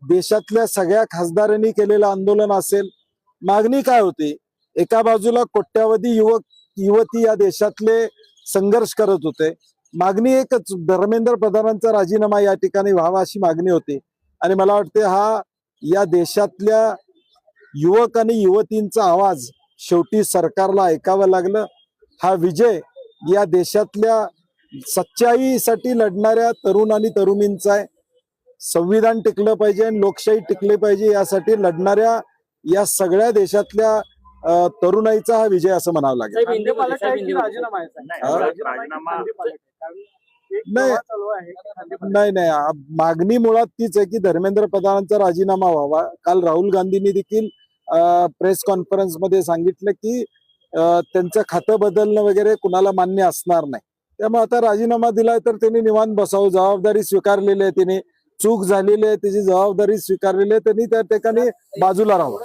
देशातल्या सगळ्या खासदारांनी केलेलं आंदोलन असेल. मागणी काय होती? एका बाजूला कोट्यावधी युवक युवती या देशातले संघर्ष करत होते. मागणी एकच, धर्मेंद्र प्रधानांचा राजीनामा या ठिकाणी व्हावा अशी मागणी होती. आणि मला वाटते हा या देशातल्या युवक आणि युवतींचा आवाज शेवटी सरकारला ऐकावं लागलं. हा विजय या देशातल्या सच्चाईसाठी लढणाऱ्या तरुण आणि तरुणींचा आहे. संविधान टिकलं पाहिजे आणि लोकशाही टिकली पाहिजे यासाठी लढणाऱ्या या सगळ्या देशातल्या तरुणाईचा हा विजय असं म्हणावं लागेल. नाही नाही, मागणी मुळात तीच आहे की धर्मेंद्र प्रधानांचा राजीनामा व्हावा. काल राहुल गांधींनी देखील प्रेस कॉन्फरन्स मध्ये सांगितलं की त्यांचं खातं बदलणं वगैरे कुणाला मान्य असणार नाही. त्यामुळे आता राजीनामा दिलाय तर त्यांनी निवांत बसावं. जबाबदारी स्वीकारलेली आहे, त्यांनी चूक झालेली आहे, त्याची जबाबदारी स्वीकारलेली आहे, त्यांनी त्या ठिकाणी बाजूला राहावं.